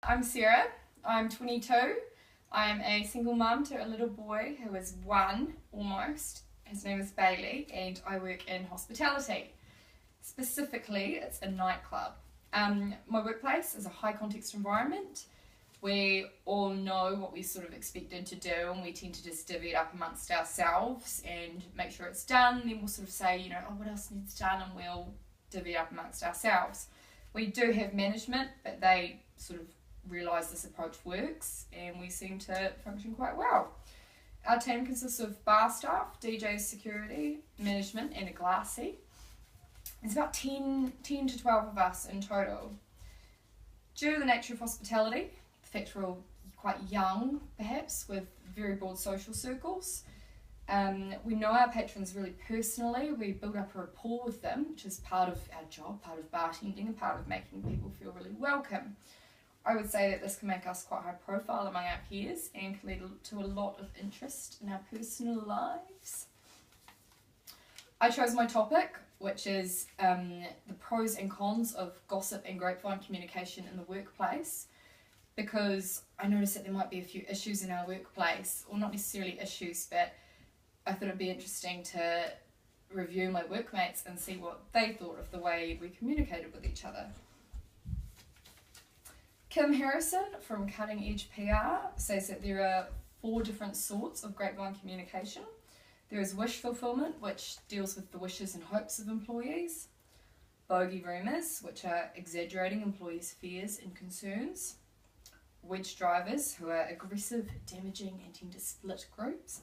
I'm Sarah. I'm 22. I'm a single mum to a little boy who is 1 almost. His name is Bailey and I work in hospitality. Specifically, it's a nightclub. My workplace is a high context environment. We all know what we're sort of expected to do and we tend to just divvy it up amongst ourselves and make sure it's done. Then we'll sort of say, oh, what else needs done, and we'll divvy it up amongst ourselves. We do have management, but they sort of realise this approach works and we seem to function quite well. Our team consists of bar staff, DJs, security, management and a glassy. There's about 10 to 12 of us in total. Due to the nature of hospitality, the fact we're all quite young perhaps with very broad social circles, we know our patrons really personally. We build up a rapport with them, which is part of our job, part of bartending and part of making people feel really welcome. I would say that this can make us quite high profile among our peers and can lead to a lot of interest in our personal lives. I chose my topic, which is the pros and cons of gossip and grapevine communication in the workplace, because I noticed that there might be a few issues in our workplace, or not necessarily issues, but I thought it'd be interesting to review my workmates and see what they thought of the way we communicated with each other. Kim Harrison from Cutting Edge PR says that there are 4 different sorts of grapevine communication. There is wish fulfillment, which deals with the wishes and hopes of employees. Bogey rumours, which are exaggerating employees' fears and concerns. Wedge drivers, who are aggressive, damaging and tend to split groups.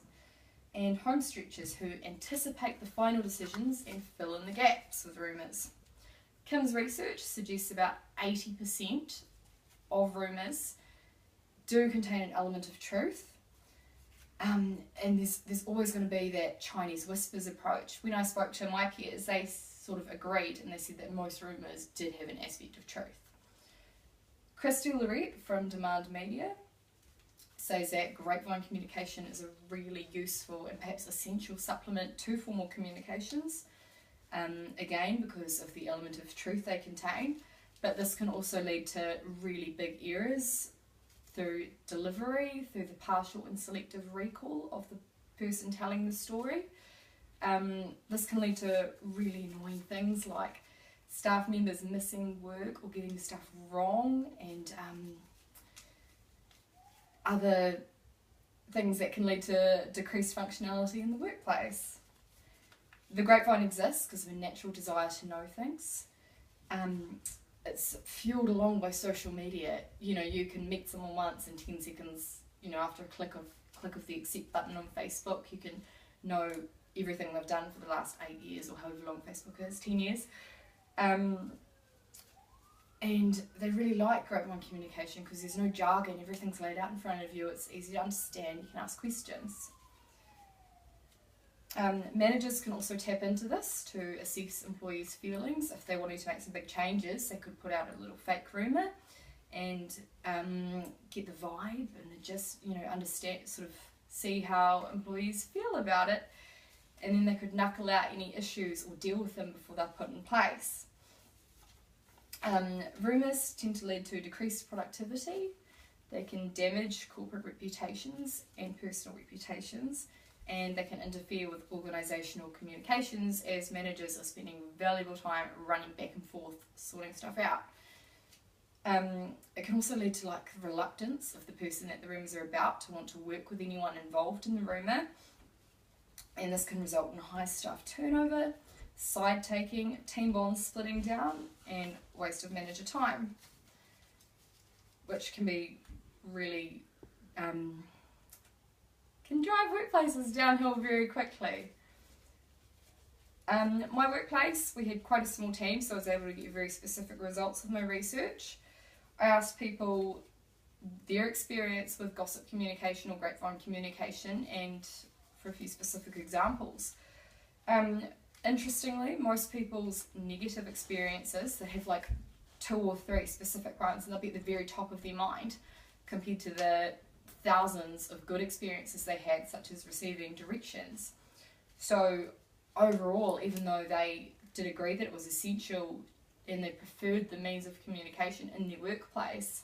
And home stretchers, who anticipate the final decisions and fill in the gaps with rumours. Kim's research suggests about 80% of rumours do contain an element of truth. And there's always going to be that Chinese whispers approach. When I spoke to my peers, they sort of agreed and they said that most rumours did have an aspect of truth. Christy Lorette from Demand Media says that grapevine communication is a really useful and perhaps essential supplement to formal communications, again because of the element of truth they contain, but this can also lead to really big errors through delivery, through the partial and selective recall of the person telling the story. This can lead to really annoying things like staff members missing work or getting stuff wrong, and other things that can lead to decreased functionality in the workplace. The grapevine exists because of a natural desire to know things. It's fueled along by social media. You can meet someone once in 10 seconds, after a click of the accept button on Facebook, you can know everything they've done for the last 8 years or however long Facebook is, 10 years. And they really like grapevine communication because there's no jargon, everything's laid out in front of you, it's easy to understand, you can ask questions. Managers can also tap into this to assess employees' feelings. If they wanted to make some big changes, they could put out a little fake rumour and get the vibe and just, understand, sort of see how employees feel about it, and then they could knuckle out any issues or deal with them before they're put in place. Rumours tend to lead to decreased productivity. They can damage corporate reputations and personal reputations, and they can interfere with organisational communications as managers are spending valuable time running back and forth sorting stuff out. It can also lead to reluctance of the person that the rumours are about to want to work with anyone involved in the rumour, and this can result in high staff turnover, side taking, team bonds splitting down, and waste of manager time, which can be really can drive workplaces downhill very quickly. My workplace, we had quite a small team, so I was able to get very specific results with my research. I asked people their experience with gossip communication or grapevine communication, and for a few specific examples. Interestingly, most people's negative experiences, they have 2 or 3 specific ones, and they'll be at the very top of their mind compared to the thousands of good experiences they had, such as receiving directions. So overall, even though they did agree that it was essential and they preferred the means of communication in their workplace,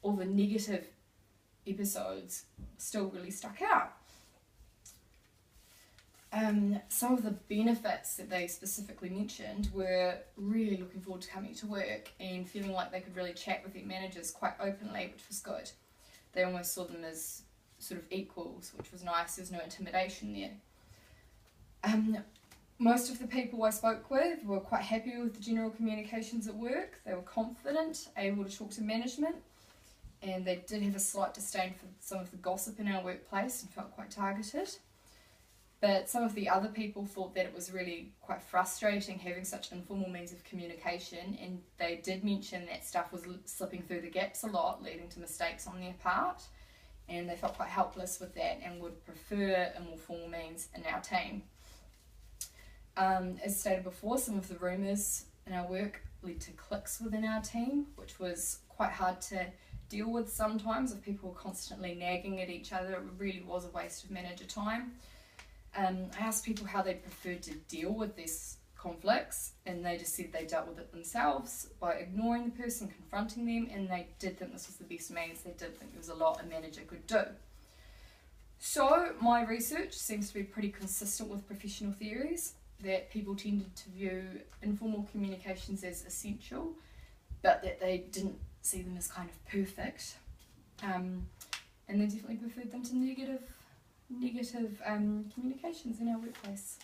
all the negative episodes still really stuck out. Some of the benefits that they specifically mentioned were really looking forward to coming to work and feeling like they could really chat with their managers quite openly, which was good. They almost saw them as sort of equals, which was nice. There was no intimidation there. Most of the people I spoke with were quite happy with the general communications at work. They were confident, able to talk to management, and they did have a slight disdain for some of the gossip in our workplace and felt quite targeted. But some of the other people thought that it was really quite frustrating having such informal means of communication, and they did mention that stuff was slipping through the gaps a lot, leading to mistakes on their part, and they felt quite helpless with that and would prefer a more formal means in our team. As stated before, some of the rumours in our work led to cliques within our team, which was quite hard to deal with sometimes if people were constantly nagging at each other. It really was a waste of manager time. I asked people how they preferred to deal with these conflicts, and they just said they dealt with it themselves by ignoring the person, confronting them, and they did think this was the best means. They did think there was a lot a manager could do. So my research seems to be pretty consistent with professional theories, that people tended to view informal communications as essential, but that they didn't see them as kind of perfect, and they definitely preferred them to negative communications in our workplace.